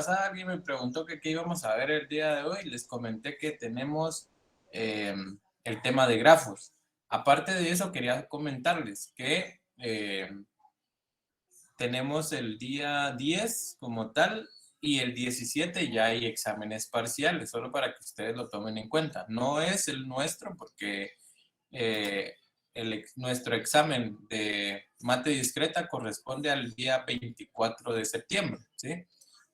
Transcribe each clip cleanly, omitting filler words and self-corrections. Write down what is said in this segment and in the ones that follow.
pasada alguien me preguntó que qué íbamos a ver el día de hoy. Les comenté que tenemos el tema de grafos. Aparte de eso, quería comentarles que tenemos el día 10 como tal y el 17 ya hay exámenes parciales, solo para que ustedes lo tomen en cuenta. No es el nuestro porque eh, nuestro examen de mate discreta corresponde al día 24 de septiembre, ¿sí?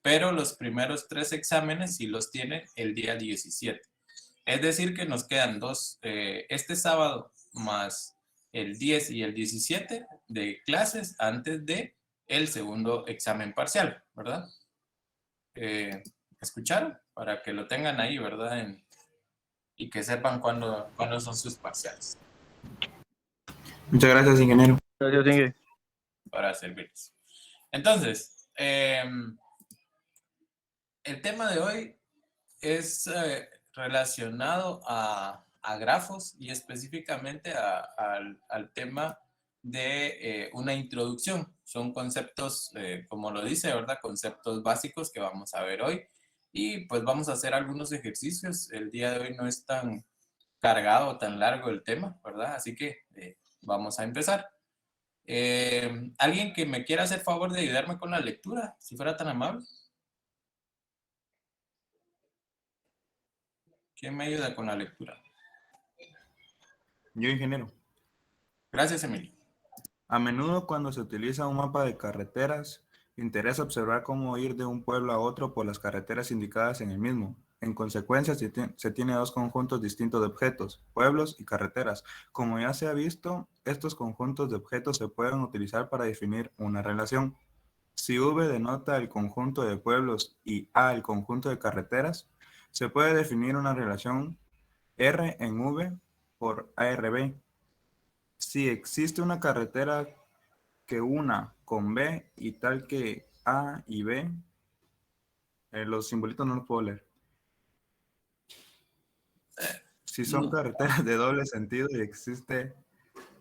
Pero los primeros 3 exámenes sí los tiene el día 17. Es decir, que nos quedan dos, este sábado más el 10 y el 17 de clases antes de el segundo examen parcial, ¿verdad? ¿Escucharon? Para que lo tengan ahí, ¿verdad? Y que sepan cuándo son sus parciales. Muchas gracias, ingeniero. Gracias, Inge. Para servirles. Entonces, el tema de hoy es relacionado a grafos y específicamente al tema de una introducción. Son conceptos, como lo dice, ¿verdad? Conceptos básicos que vamos a ver hoy. Y pues vamos a hacer algunos ejercicios. El día de hoy no es tan cargado, tan largo el tema, ¿verdad? Así que vamos a empezar. ¿Alguien que me quiera hacer favor de ayudarme con la lectura? Si fuera tan amable. ¿Quién me ayuda con la lectura? Yo, ingeniero. Gracias, Emilio. A menudo cuando se utiliza un mapa de carreteras, interesa observar cómo ir de un pueblo a otro por las carreteras indicadas en el mismo. En consecuencia, se tiene dos conjuntos distintos de objetos, pueblos y carreteras. Como ya se ha visto, estos conjuntos de objetos se pueden utilizar para definir una relación. Si V denota el conjunto de pueblos y A el conjunto de carreteras, se puede definir una relación R en V por ARB. Si existe una carretera que una con B y tal que A y B, los simbolitos no los puedo leer. Si son carreteras de doble sentido y existe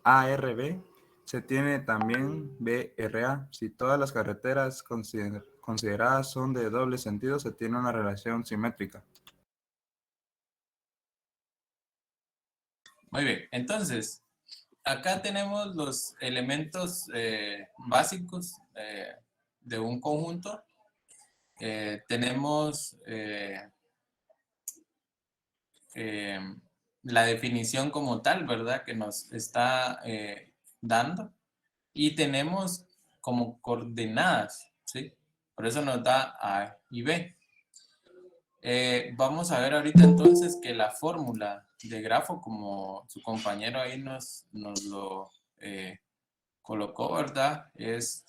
ARB, se tiene también BRA. Si todas las carreteras consideradas son de doble sentido, se tiene una relación simétrica. Muy bien, entonces, acá tenemos los elementos básicos de un conjunto. Tenemos la definición como tal, ¿verdad? Que nos está dando. Y tenemos como coordenadas, ¿sí? Por eso nos da A y B. Vamos a ver ahorita entonces que la fórmula de grafo, como su compañero ahí nos lo colocó, ¿verdad?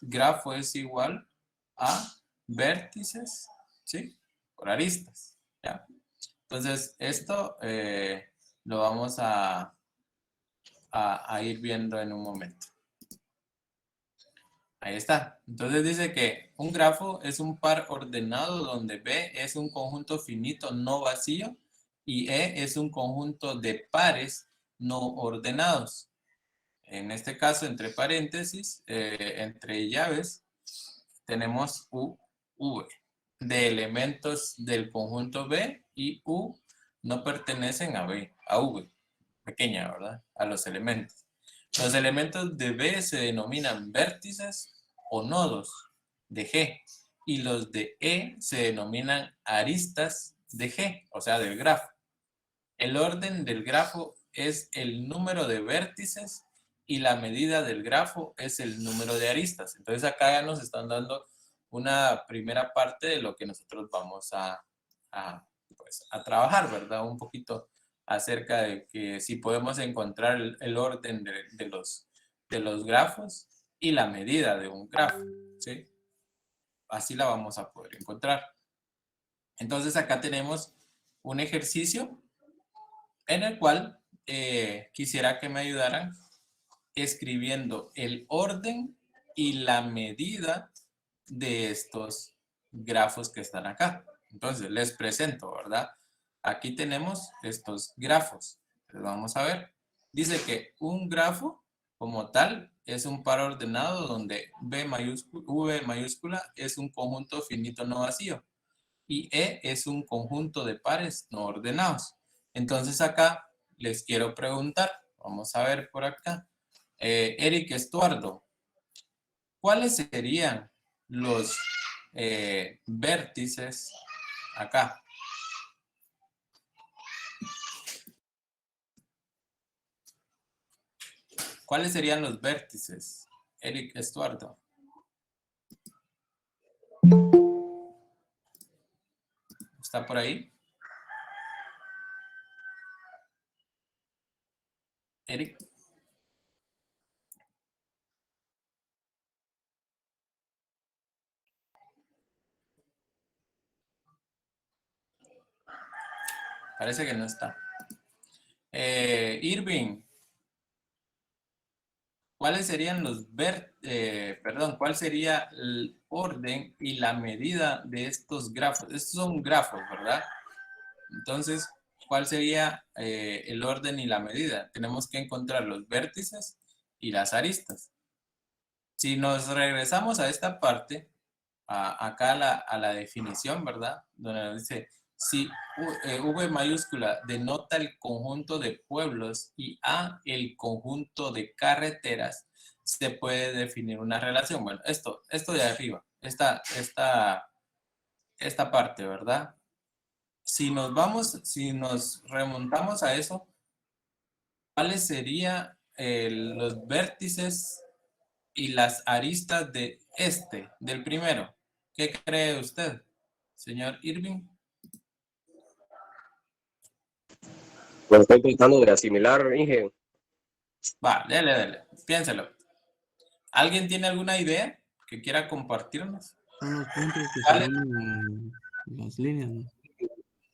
Grafo es igual a vértices, ¿sí? Por aristas, ¿ya? Entonces, esto lo vamos a ir viendo en un momento. Ahí está. Entonces dice que un grafo es un par ordenado donde B es un conjunto finito no vacío y E es un conjunto de pares no ordenados. En este caso, entre paréntesis, entre llaves, tenemos U, V, de elementos del conjunto B, y U no pertenecen a B, a V, pequeña, ¿verdad? A los elementos. Los elementos de B se denominan vértices o nodos de G, y los de E se denominan aristas de G, o sea, del grafo. El orden del grafo es el número de vértices y la medida del grafo es el número de aristas. Entonces acá ya nos están dando una primera parte de lo que nosotros vamos pues, a trabajar, ¿verdad? Un poquito acerca de que si podemos encontrar el orden de los grafos y la medida de un grafo, ¿sí? Así la vamos a poder encontrar. Entonces acá tenemos un ejercicio en el cual quisiera que me ayudaran escribiendo el orden y la medida de estos grafos que están acá. Entonces, les presento, ¿verdad? Aquí tenemos estos grafos. Entonces, vamos a ver. Dice que un grafo, como tal, es un par ordenado donde V mayúscula es un conjunto finito no vacío. y E es un conjunto de pares no ordenados. Entonces acá les quiero preguntar, vamos a ver por acá, Eric Estuardo, ¿cuáles serían los vértices acá? ¿Cuáles serían los vértices, Eric Estuardo? ¿Está por ahí? Eric. Parece que no está. Irving, ¿cuáles serían los cuál sería el orden y la medida de estos grafos? Estos son grafos, ¿verdad? Entonces, ¿cuál sería el orden y la medida? Tenemos que encontrar los vértices y las aristas. Si nos regresamos a esta parte, acá a la definición, ¿verdad? Donde nos dice, si V mayúscula denota el conjunto de pueblos y A el conjunto de carreteras, se puede definir una relación. Bueno, esto de arriba, esta parte, ¿verdad? Si nos remontamos a eso, ¿cuáles serían los vértices y las aristas del primero? ¿Qué cree usted, señor Irving? Lo estoy tratando de asimilar, Inge. Va, dele, piénselo. ¿Alguien tiene alguna idea que quiera compartirnos? Son los puntos que Dale. se unen las líneas, ¿no?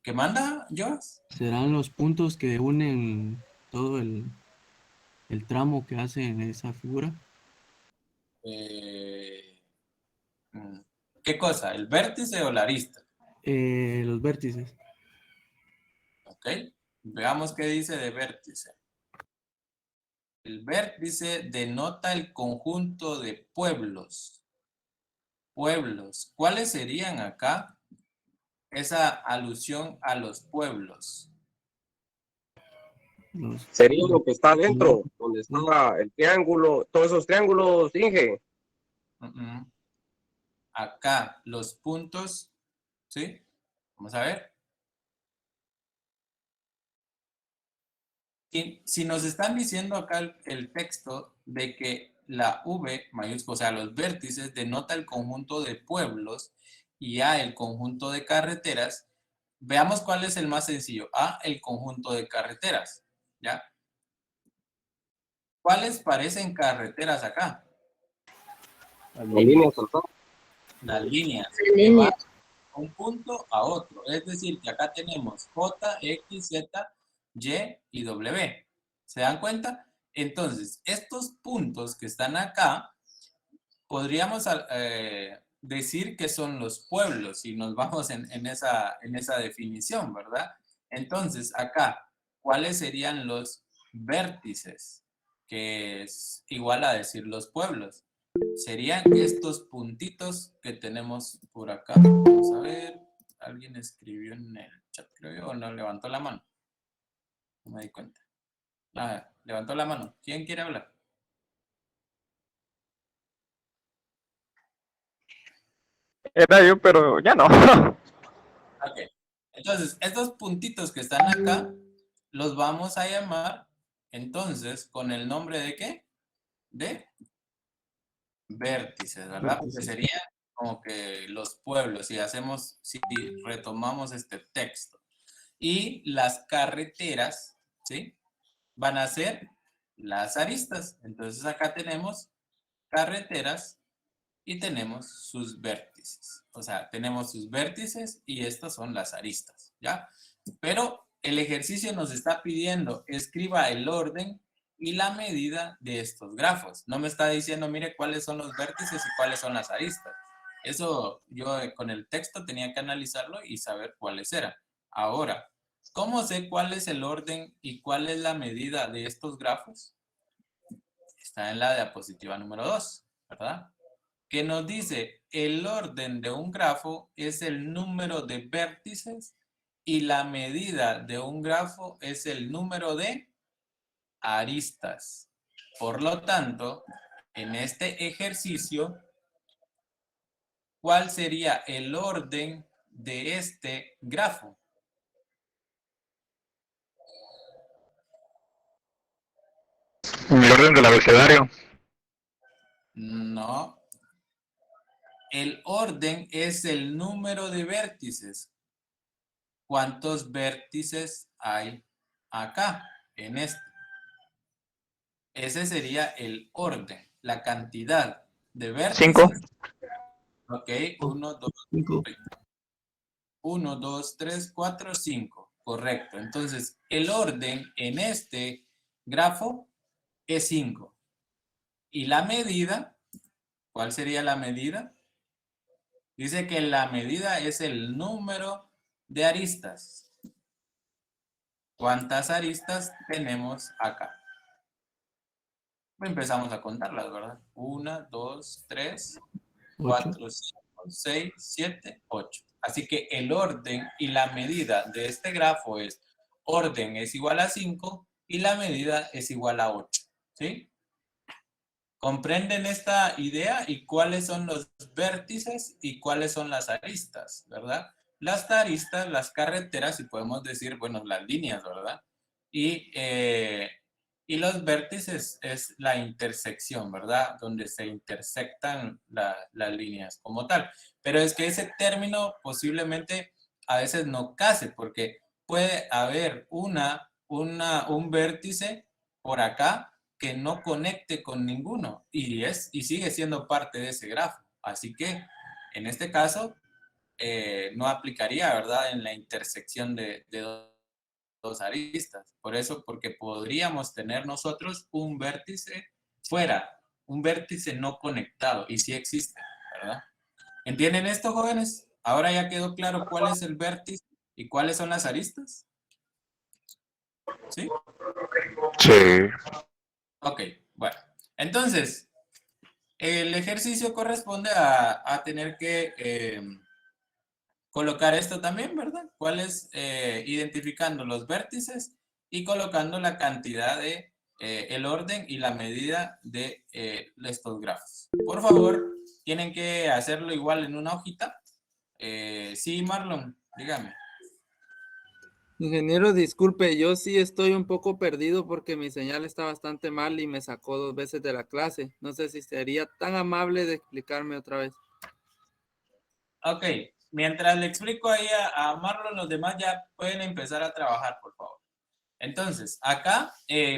¿Qué manda, Joas? Serán los puntos que unen todo el tramo que hace en esa figura. ¿Qué cosa? ¿El vértice o la arista? Los vértices. Ok. Veamos qué dice de vértice. El vértice denota el conjunto de pueblos. Pueblos. ¿Cuáles serían acá esa alusión a los pueblos? Sería lo que está adentro, donde está el triángulo, todos esos triángulos, Inge. Acá, los puntos, ¿sí? Vamos a ver. Si nos están diciendo acá el texto de que la V mayúscula, o sea, los vértices, denota el conjunto de pueblos y A el conjunto de carreteras, veamos cuál es el más sencillo. A, el conjunto de carreteras, ¿ya? ¿Cuáles parecen carreteras acá? La línea saltada. Las líneas que van de un punto a otro. Es decir, que acá tenemos J, X, Z, Y y W. ¿Se dan cuenta? Entonces, estos puntos que están acá, podríamos decir que son los pueblos, si nos vamos en esa definición, ¿verdad? Entonces, acá, ¿cuáles serían los vértices? Que es igual a decir los pueblos. Serían estos puntitos que tenemos por acá. Vamos a ver. Alguien escribió en el chat, creo yo, o no levantó la mano. No me di cuenta. Levantó la mano. ¿Quién quiere hablar? Era yo, pero ya no. Ok. Entonces, estos puntitos que están acá, los vamos a llamar, entonces, con el nombre de ¿qué? De vértices, ¿verdad? Porque serían como que los pueblos, si retomamos este texto. Y las carreteras, ¿sí? Van a ser las aristas. Entonces acá tenemos carreteras y tenemos sus vértices. O sea, tenemos sus vértices y estas son las aristas, ¿ya? Pero el ejercicio nos está pidiendo, escriba el orden y la medida de estos grafos. No me está diciendo, mire, cuáles son los vértices y cuáles son las aristas. Eso yo con el texto tenía que analizarlo y saber cuáles eran. Ahora, ¿cómo sé cuál es el orden y cuál es la medida de estos grafos? Está en la diapositiva número 2, ¿verdad? que nos dice el orden de un grafo es el número de vértices y la medida de un grafo es el número de aristas. Por lo tanto, en este ejercicio, ¿cuál sería el orden de este grafo? El orden del abecedario. No. El orden es el número de vértices. ¿Cuántos vértices hay acá en este? Ese sería el orden, la cantidad de vértices. 5. Ok, 1, 2, 5. 1, 2, 3, 4, 5. Correcto. Entonces, el orden en este grafo es 5. ¿Y la medida? ¿Cuál sería la medida? Dice que la medida es el número de aristas. ¿Cuántas aristas tenemos acá? Empezamos a contarlas, ¿verdad? 1, 2, 3, 4, 5, 6, 7, 8. Así que el orden y la medida de este grafo es orden es igual a 5 y la medida es igual a 8. ¿Sí? ¿Comprenden esta idea y cuáles son los vértices y cuáles son las aristas, verdad? Las aristas, las carreteras, y podemos decir, bueno, las líneas, ¿verdad? Y los vértices es la intersección, ¿verdad? Donde se intersectan las líneas como tal. Pero es que ese término posiblemente a veces no case, porque puede haber un vértice por acá que no conecte con ninguno y sigue siendo parte de ese grafo. Así que en este caso no aplicaría, ¿verdad? En la intersección de dos aristas. Por eso, porque podríamos tener nosotros un vértice fuera, un vértice no conectado y sí existe, ¿verdad? ¿Entienden esto, jóvenes? Ahora ya quedó claro cuál es el vértice y cuáles son las aristas. ¿Sí? Sí. Ok, bueno. Entonces, el ejercicio corresponde a tener que colocar esto también, ¿verdad? ¿Cuál es? Identificando los vértices y colocando la cantidad de el orden y la medida de estos grafos. Por favor, tienen que hacerlo igual en una hojita. Sí, Marlon, dígame. Ingeniero, disculpe, yo sí estoy un poco perdido porque mi señal está bastante mal y me sacó 2 veces de la clase. No sé si sería tan amable de explicarme otra vez. Ok, mientras le explico ahí a Marlon, los demás ya pueden empezar a trabajar, por favor. Entonces, acá,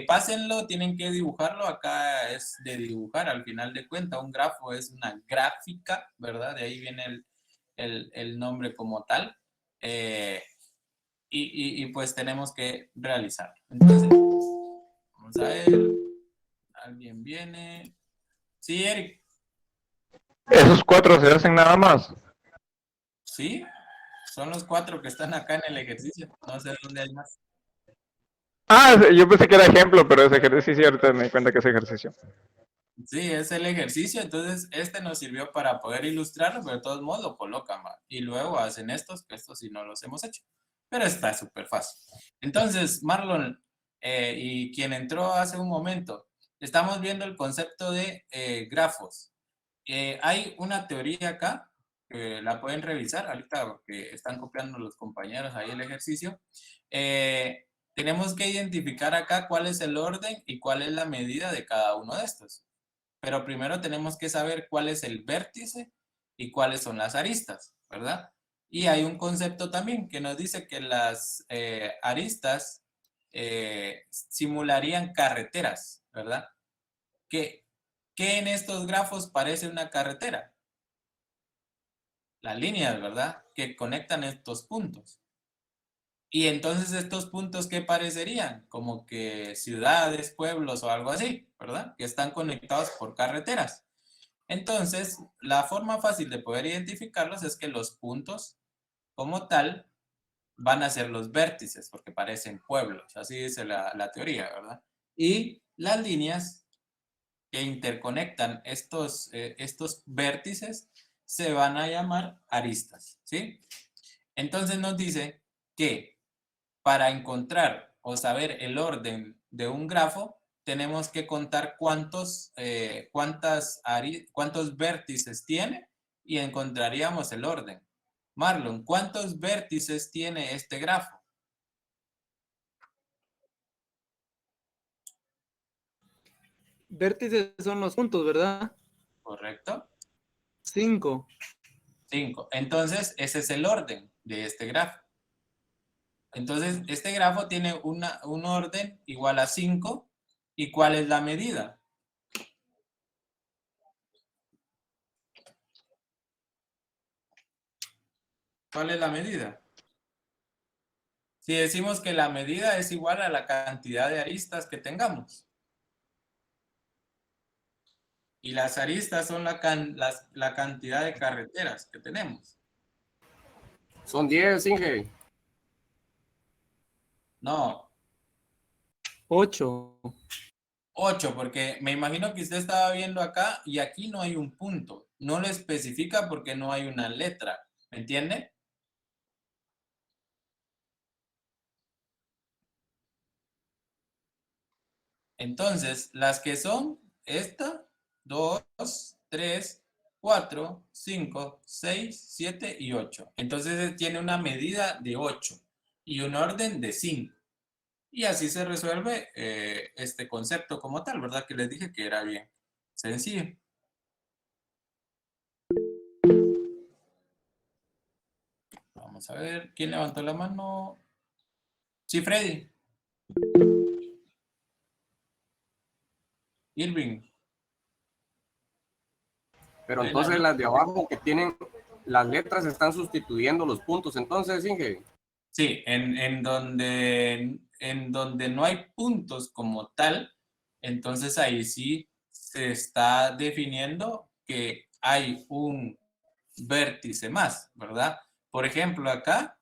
pásenlo, tienen que dibujarlo. Acá es de dibujar, al final de cuentas, un grafo es una gráfica, ¿verdad? De ahí viene el nombre como tal. Y pues tenemos que realizarlo. Entonces, vamos a ver. ¿Alguien viene? Sí, Eric. Esos 4 se hacen nada más. Sí, son los 4 que están acá en el ejercicio. No sé dónde hay más. Ah, yo pensé que era ejemplo, pero es ejercicio, ahorita me di cuenta que es ejercicio. Sí, es el ejercicio, entonces este nos sirvió para poder ilustrarlo, pero de todos modos lo colocan, ¿va? Y luego hacen estos, que estos sí no los hemos hecho. Pero está súper fácil. Entonces, Marlon, y quien entró hace un momento, estamos viendo el concepto de grafos. Hay una teoría acá, que la pueden revisar ahorita porque están copiando los compañeros ahí el ejercicio. Tenemos que identificar acá cuál es el orden y cuál es la medida de cada uno de estos. Pero primero tenemos que saber cuál es el vértice y cuáles son las aristas, ¿verdad? Y hay un concepto también que nos dice que las aristas simularían carreteras, ¿verdad? ¿Qué en estos grafos parece una carretera? Las líneas, ¿verdad? Que conectan estos puntos. Y entonces estos puntos, ¿qué parecerían? Como que ciudades, pueblos o algo así, ¿verdad? Que están conectados por carreteras. Entonces, la forma fácil de poder identificarlos es que los puntos, como tal, van a ser los vértices, porque parecen pueblos. Así dice la teoría, ¿verdad? Y las líneas, que interconectan estos vértices se van a llamar aristas, ¿sí? Entonces nos dice que para encontrar o saber el orden de un grafo, tenemos que contar cuántos vértices tiene y encontraríamos el orden. Marlon, ¿cuántos vértices tiene este grafo? Vértices son los puntos, ¿verdad? ¿Correcto? 5. 5. Entonces, ese es el orden de este grafo. Entonces, este grafo tiene un orden igual a 5. ¿Y cuál es la medida? ¿Cuál es la medida? Si decimos que la medida es igual a la cantidad de aristas que tengamos. Y las aristas son la cantidad de carreteras que tenemos. Son 10, Inge. No, 8. 8, porque me imagino que usted estaba viendo acá y aquí no hay un punto. No lo especifica porque no hay una letra. ¿Me entiende? Entonces, las que son esta, 2, 3, 4, 5, 6, 7 y 8. Entonces tiene una medida de 8 y un orden de 5. Y así se resuelve este concepto como tal, ¿verdad? Que les dije que era bien sencillo. Vamos a ver, ¿quién levantó la mano? Sí, Freddy. Irving. Pero entonces las de abajo que tienen las letras están sustituyendo los puntos. Entonces, Inge. Sí, en donde no hay puntos como tal, entonces ahí sí se está definiendo que hay un vértice más, ¿verdad? Por ejemplo, acá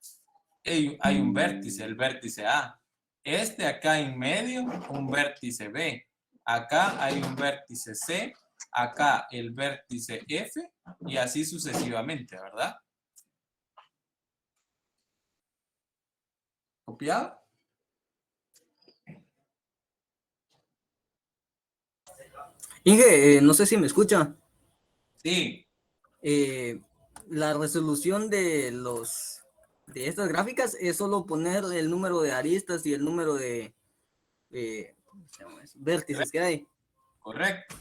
hay un vértice, el vértice A. Este acá en medio, un vértice B. Acá hay un vértice C. Acá el vértice F y así sucesivamente, ¿verdad? ¿Copiado? Inge, no sé si me escucha. Sí. La resolución de estas gráficas es solo poner el número de aristas y el número de ¿cómo se llama eso? Vértices que hay. Correcto.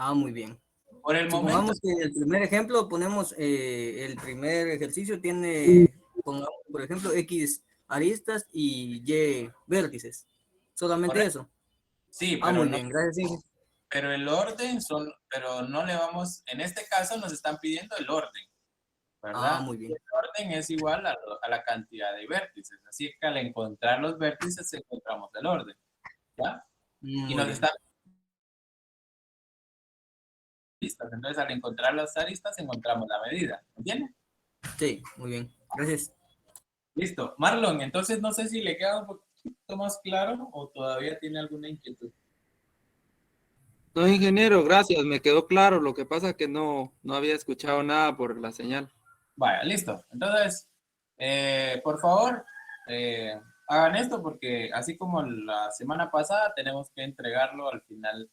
Ah, muy bien. Por el momento, Supongamos que el primer ejemplo ponemos, el primer ejercicio tiene, pongamos, por ejemplo, X aristas y Y vértices. Solamente correcto. eso. Sí, Ah, muy bien, gracias, Inge. pero el orden pero no le vamos, en este caso nos están pidiendo el orden, ¿verdad? Ah, muy bien. El orden es igual a la cantidad de vértices, así que al encontrar los vértices encontramos el orden, ¿ya? Y Muy nos bien. están listas, entonces al encontrar las aristas encontramos la medida, ¿entiendes? Sí, muy bien. Gracias. Listo. Marlon, entonces no sé si le queda un poquito más claro o todavía tiene alguna inquietud. No, ingeniero, gracias, me quedó claro. Lo que pasa es que no había escuchado nada por la señal. Vaya, listo. Entonces, por favor, hagan esto porque así como la semana pasada, tenemos que entregarlo al final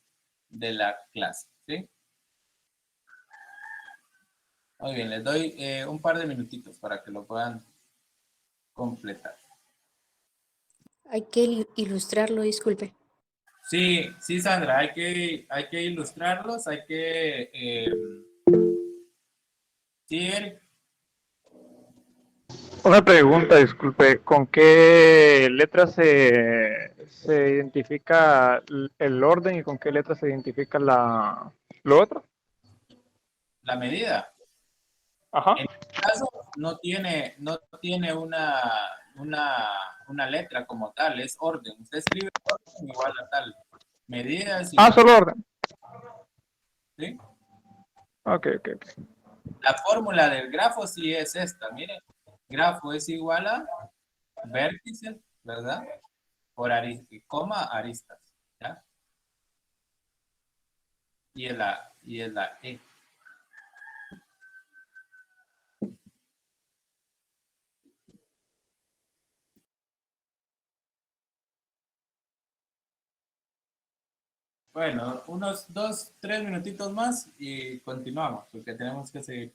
de la clase, ¿sí? Muy bien, les doy un par de minutitos para que lo puedan completar. Hay que ilustrarlo, disculpe. Sí, sí, Sandra, hay que ilustrarlos, hay que... sí, Eric. Una pregunta, disculpe, ¿con qué letra se identifica el orden y con qué letra se identifica lo otro? La medida. Ajá. En este caso no tiene una letra como tal, es orden. Usted escribe orden igual a tal. Medidas igual. Solo orden. ¿Sí? Ok. La fórmula del grafo sí es esta, mire. Grafo es igual a vértices, ¿verdad? Por coma aristas, ¿ya? y es la E. Bueno, unos 2, 3 minutitos más y continuamos, porque tenemos que seguir.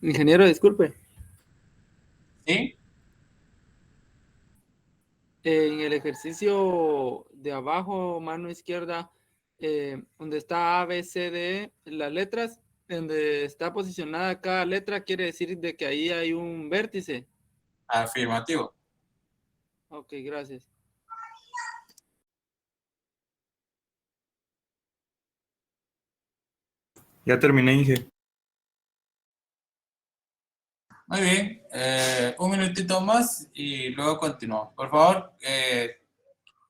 Ingeniero, disculpe. ¿Sí? En el ejercicio de abajo, mano izquierda, donde está A, B, C, D, las letras, donde está posicionada cada letra, quiere decir de que ahí hay un vértice. Afirmativo. Ok, gracias. Ya terminé, Inge. Muy bien. Un minutito más y luego continuamos. Por favor,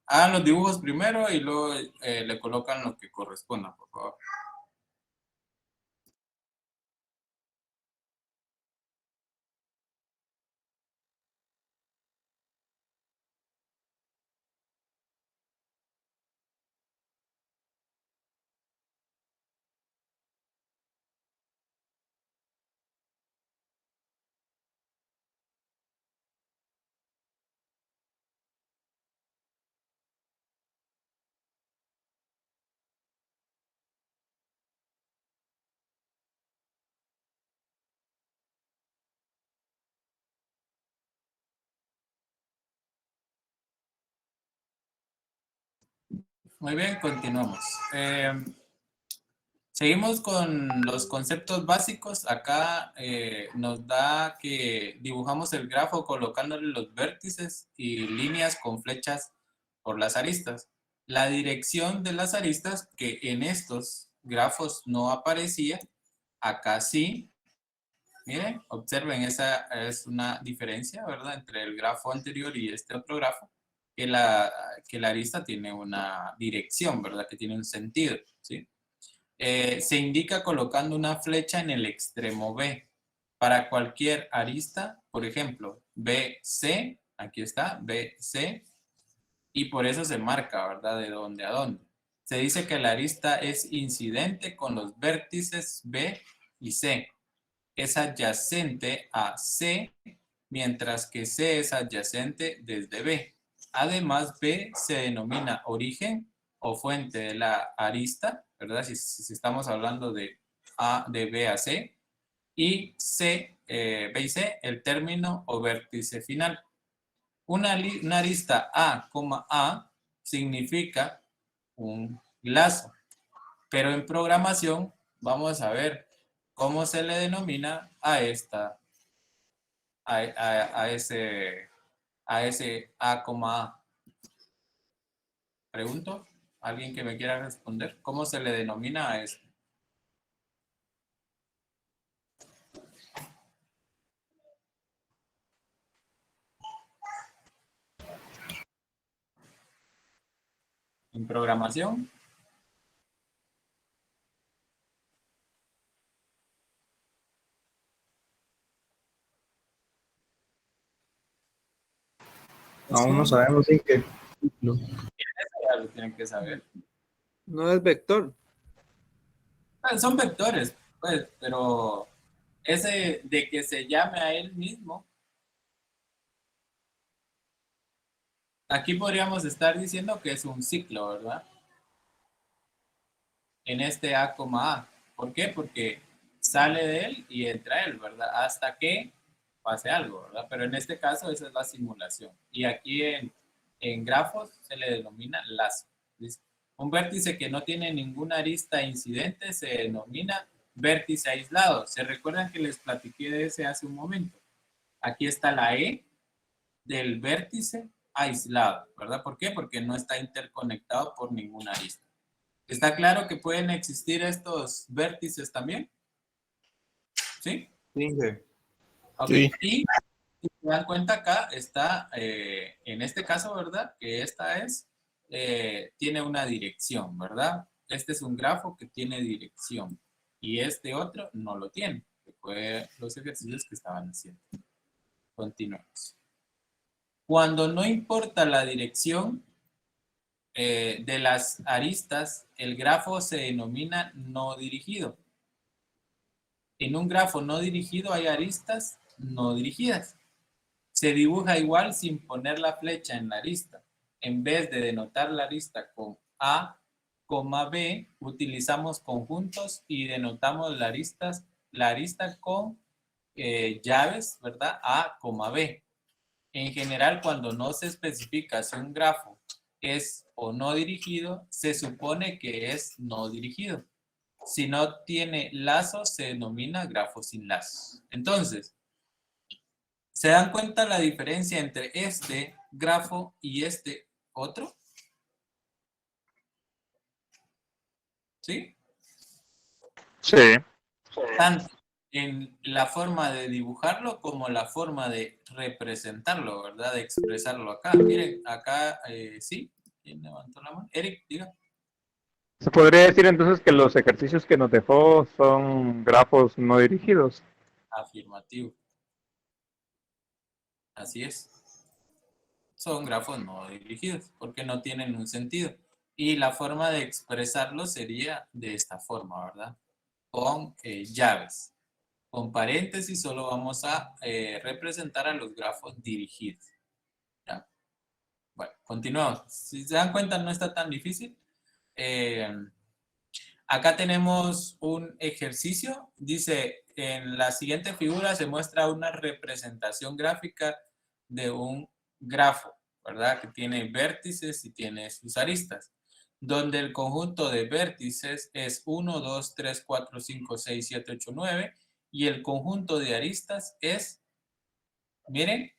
hagan los dibujos primero y luego le colocan lo que corresponda, por favor. Muy bien, continuamos. Seguimos con los conceptos básicos. Acá nos da que dibujamos el grafo colocándole los vértices y líneas con flechas por las aristas. La dirección de las aristas, que en estos grafos no aparecía, acá sí. Miren, observen, esa es una diferencia, ¿verdad? Entre el grafo anterior y este otro grafo, que la arista tiene una dirección, ¿verdad? Que tiene un sentido, ¿sí? Se indica colocando una flecha en el extremo B. Para cualquier arista, por ejemplo, BC, aquí está, BC, y por eso se marca, ¿verdad? De dónde a dónde. Se dice que la arista es incidente con los vértices B y C. Es adyacente a C, mientras que C es adyacente desde B. Además, B se denomina origen o fuente de la arista, ¿verdad? Si estamos hablando de B a C. Y C, B y C, el término o vértice final. Una arista A, A significa un lazo. Pero en programación vamos a ver cómo se le denomina a esta, a ese A, A. Pregunto, ¿alguien que me quiera responder? ¿Cómo se le denomina a esto? En programación. Aún no sabemos en qué. Ya lo tienen que saber. No es vector. Son vectores, pues, pero ese de que se llame a él mismo, aquí podríamos estar diciendo que es un ciclo, ¿verdad? En este A, A. ¿Por qué? Porque sale de él y entra él, ¿verdad? Hasta que pase algo, ¿verdad? Pero en este caso esa es la simulación. Y aquí en grafos se le denomina lazo. ¿Listo? Un vértice que no tiene ninguna arista incidente se denomina vértice aislado. ¿Se recuerdan que les platiqué de ese hace un momento? Aquí está la E del vértice aislado, ¿verdad? ¿Por qué? Porque no está interconectado por ninguna arista. ¿Está claro que pueden existir estos vértices también? ¿Sí? Inge. Ok. Sí. Y si se dan cuenta acá está, en este caso, ¿verdad? Que esta es, tiene una dirección, ¿verdad? Este es un grafo que tiene dirección y este otro no lo tiene, que fue los ejercicios que estaban haciendo. Continuemos. Cuando no importa la dirección de las aristas, el grafo se denomina no dirigido. En un grafo no dirigido hay aristas no dirigidas. Se dibuja igual sin poner la flecha en la arista. En vez de denotar la arista con A, B, utilizamos conjuntos y denotamos la arista con llaves, ¿verdad? A, B. En general, cuando no se especifica si un grafo es o no dirigido, se supone que es no dirigido. Si no tiene lazos, se denomina grafo sin lazos. Entonces, ¿se dan cuenta la diferencia entre este grafo y este otro? ¿Sí? Sí. Tanto en la forma de dibujarlo como la forma de representarlo, ¿verdad? De expresarlo acá. Miren, acá sí. ¿Quién levantó la mano? Eric, diga. Se podría decir entonces que los ejercicios que nos dejó son grafos no dirigidos. Afirmativo. Así es. Son grafos no dirigidos porque no tienen un sentido. Y la forma de expresarlo sería de esta forma, ¿verdad? Con llaves. Con paréntesis solo vamos a representar a los grafos dirigidos. ¿Ya? Bueno, continuamos. Si se dan cuenta, no está tan difícil. Acá tenemos un ejercicio. Dice, en la siguiente figura se muestra una representación gráfica de un grafo, ¿verdad? Que tiene vértices y tiene sus aristas, donde el conjunto de vértices es 1, 2, 3, 4, 5, 6, 7, 8, 9, y el conjunto de aristas es, miren,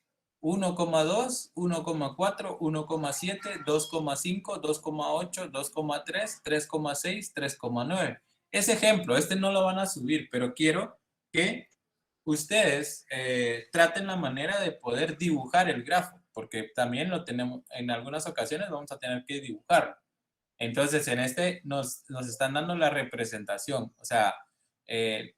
1,2, 1,4, 1,7, 2,5, 2,8, 2,3, 3,6, 3,9. Ese ejemplo, este no lo van a subir, pero quiero que ustedes traten la manera de poder dibujar el grafo, porque también lo tenemos, en algunas ocasiones vamos a tener que dibujarlo. Entonces, en este nos están dando la representación, o sea, eh,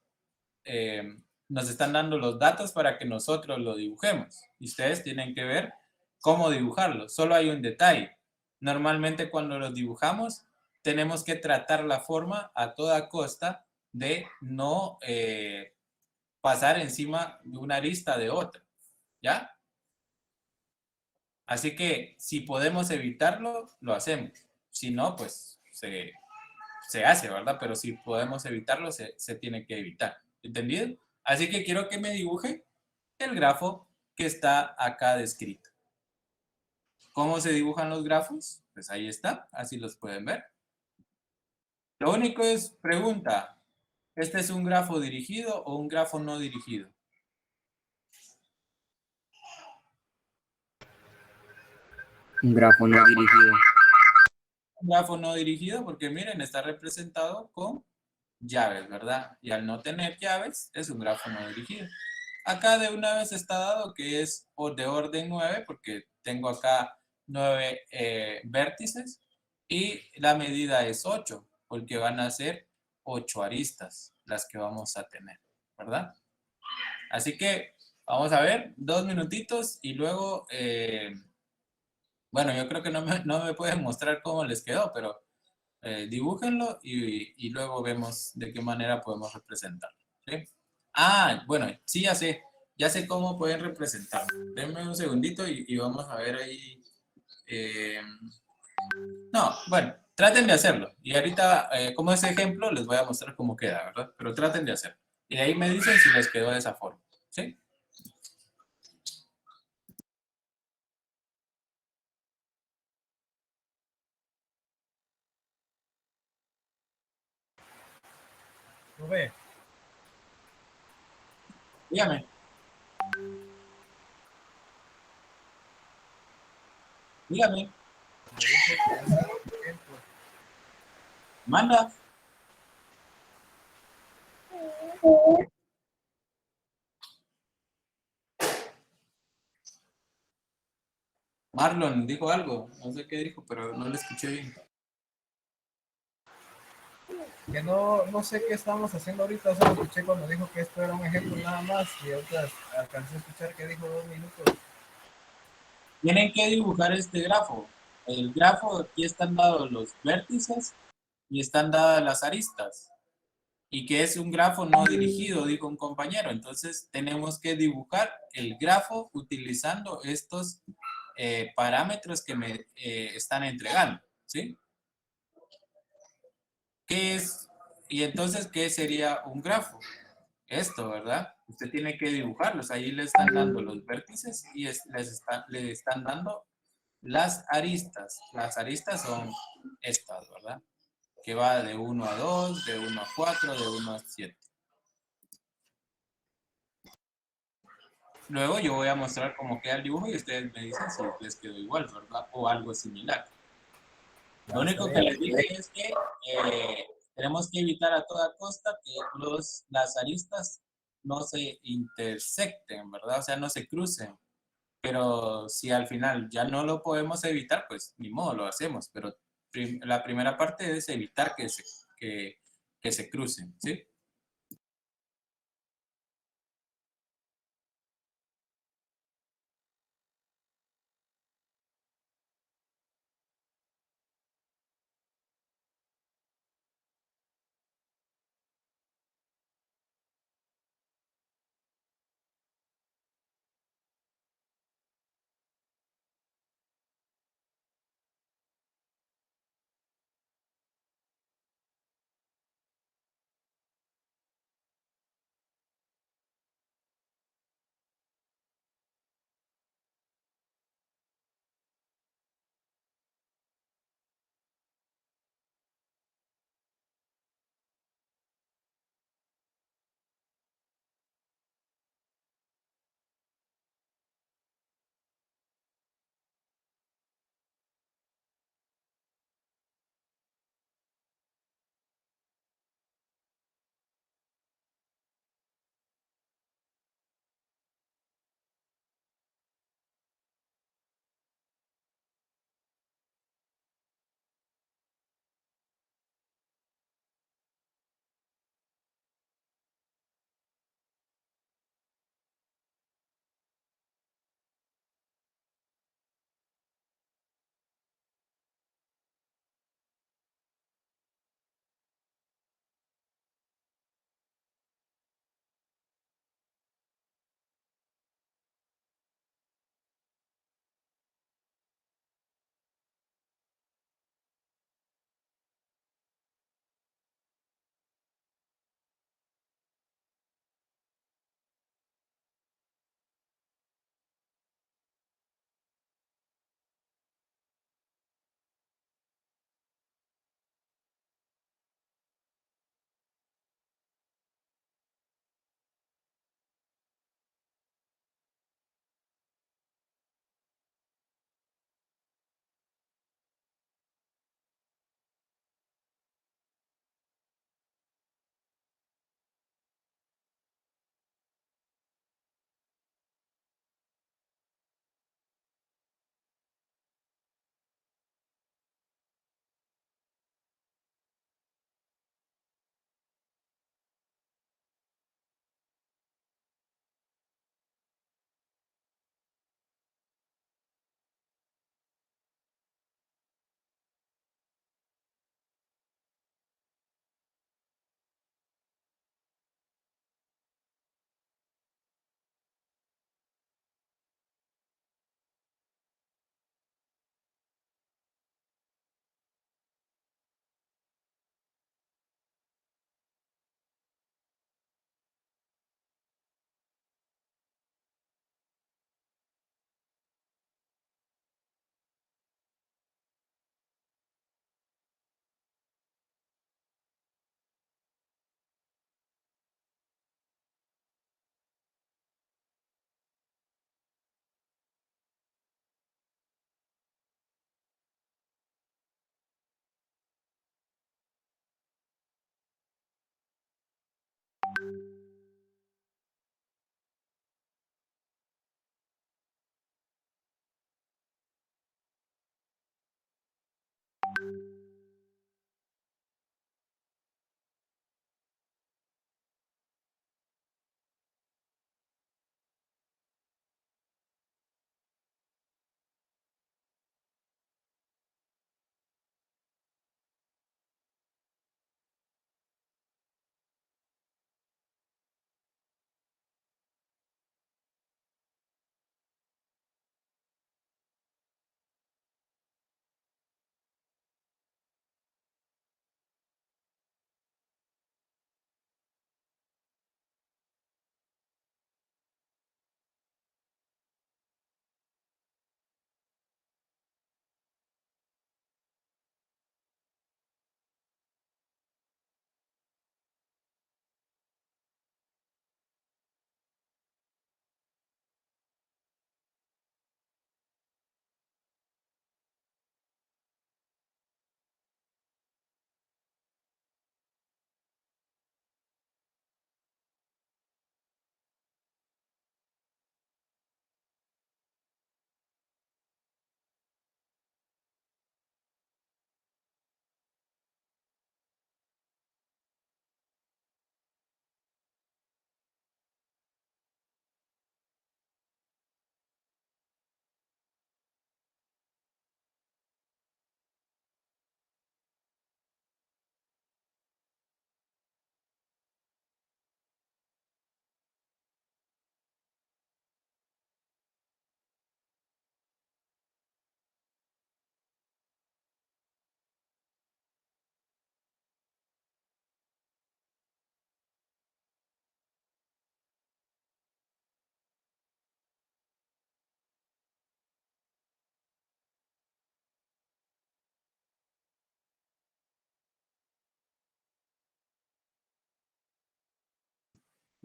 nos están dando los datos para que nosotros lo dibujemos. Y ustedes tienen que ver cómo dibujarlo. Solo hay un detalle. Normalmente cuando los dibujamos, tenemos que tratar la forma a toda costa de no pasar encima de una arista de otra. ¿Ya? Así que si podemos evitarlo, lo hacemos. Si no, pues se hace, ¿verdad? Pero si podemos evitarlo, se tiene que evitar. ¿Entendido? Así que quiero que me dibuje el grafo que está acá descrito. ¿Cómo se dibujan los grafos? Pues ahí está, así los pueden ver. Lo único es, pregunta, ¿este es un grafo dirigido o un grafo no dirigido? Un grafo no dirigido. Un grafo no dirigido porque miren, está representado con llaves, ¿verdad? Y al no tener llaves, es un grafo no dirigido. Acá de una vez está dado que es de orden 9, porque tengo acá 9 vértices, y la medida es 8, porque van a ser 8 aristas las que vamos a tener, ¿verdad? Así que vamos a ver 2 minutitos y luego, bueno, yo creo que no me pueden mostrar cómo les quedó, pero dibújenlo y luego vemos de qué manera podemos representarlo. ¿Sí? Ah, bueno, sí, ya sé cómo pueden representarlo. Denme un segundito y vamos a ver ahí. No, bueno, traten de hacerlo. Y ahorita, como ese ejemplo, les voy a mostrar cómo queda, ¿verdad? Pero traten de hacerlo. Y ahí me dicen si les quedó de esa forma. ¿Sí? Dígame. Dígame. Manda. Marlon dijo algo. No sé qué dijo, pero no le escuché bien. Que no sé qué estamos haciendo ahorita, solo escuché cuando dijo que esto era un ejemplo nada más y ahorita alcancé a escuchar que dijo 2 minutos. Tienen que dibujar este grafo. El grafo, aquí están dados los vértices y están dadas las aristas. Y que es un grafo no dirigido, dijo un compañero. Entonces tenemos que dibujar el grafo utilizando estos parámetros que me están entregando. ¿Sí? ¿Qué es? Y entonces, ¿qué sería un grafo? Esto, ¿verdad? Usted tiene que dibujarlos. Ahí le están dando los vértices y le están dando las aristas. Las aristas son estas, ¿verdad? Que va de 1 a 2, de 1 a 4, de 1 a 7. Luego yo voy a mostrar cómo queda el dibujo y ustedes me dicen si les quedó igual, ¿verdad? O algo similar. Lo único que les dije es que tenemos que evitar a toda costa que las aristas no se intersecten, ¿verdad? O sea, no se crucen. Pero si al final ya no lo podemos evitar, pues ni modo, lo hacemos. Pero la primera parte es evitar que se crucen, ¿sí?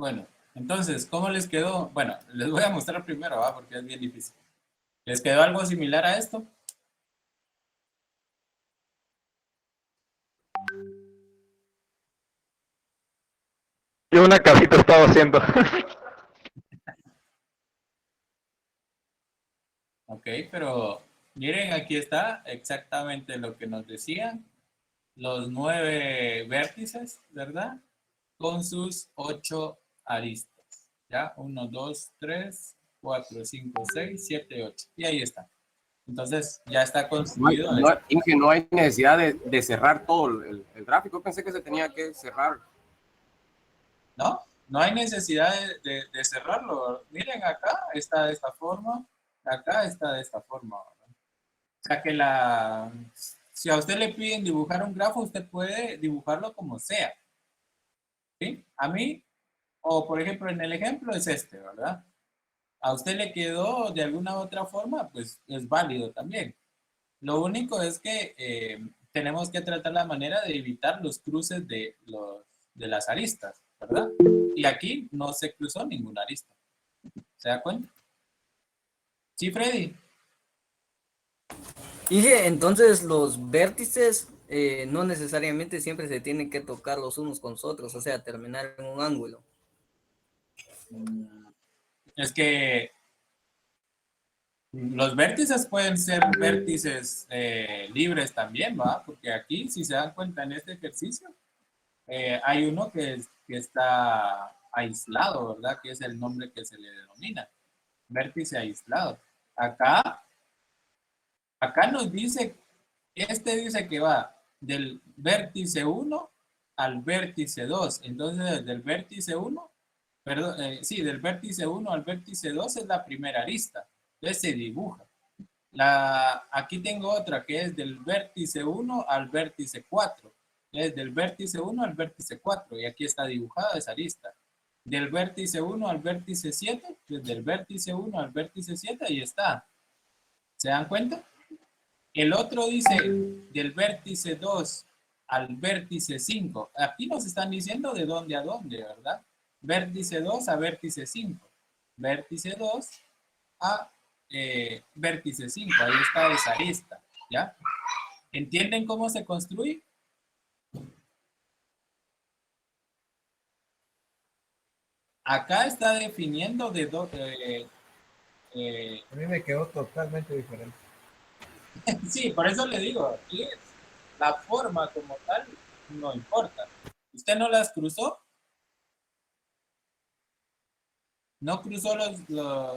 Bueno, entonces, ¿cómo les quedó? Bueno, les voy a mostrar primero, ¿va? Porque es bien difícil. ¿Les quedó algo similar a esto? Yo una casita estaba haciendo. Ok, pero miren, aquí está exactamente lo que nos decían. Los 9 vértices, ¿verdad? Con sus 8 aristas. ¿Ya? 1, 2, 3, 4, 5, 6, 7, 8. Y ahí está. Entonces, ya está construido. Inge, no hay necesidad de cerrar todo el gráfico. Pensé que se tenía que cerrar. ¿No? No hay necesidad de cerrarlo. Miren, acá está de esta forma. Acá está de esta forma. ¿Verdad? O sea que si a usted le piden dibujar un grafo, usted puede dibujarlo como sea. ¿Sí? A mí, o por ejemplo, en el ejemplo es este, ¿verdad? A usted le quedó de alguna otra forma, pues es válido también. Lo único es que tenemos que tratar la manera de evitar los cruces de las aristas, ¿verdad? Y aquí no se cruzó ninguna arista. ¿Se da cuenta? Sí, Freddy. Inge, entonces los vértices no necesariamente siempre se tienen que tocar los unos con los otros, o sea, terminar en un ángulo. Es que los vértices pueden ser vértices libres también, ¿va? Porque aquí, si se dan cuenta en este ejercicio, hay uno que está aislado, ¿verdad? Que es el nombre que se le denomina, vértice aislado. Acá nos dice, dice que va del vértice 1 al vértice 2. Entonces, del vértice 1, perdón, sí, del vértice 1 al vértice 2 es la primera arista. Entonces se dibuja. Aquí tengo otra que es del vértice 1 al vértice 4. Es del vértice 1 al vértice 4 y aquí está dibujada esa arista. Del vértice 1 al vértice 7, desde el vértice 1 al vértice 7, ahí está. ¿Se dan cuenta? El otro dice del vértice 2 al vértice 5. Aquí nos están diciendo de dónde a dónde, ¿verdad? Vértice 2 a vértice 5. Vértice 2 a vértice 5. Ahí está esa arista, ¿ya? ¿Entienden cómo se construye? Acá está definiendo de dónde... A mí me quedó totalmente diferente. Sí, por eso le digo, aquí la forma como tal no importa. ¿Usted no las cruzó? ¿No cruzó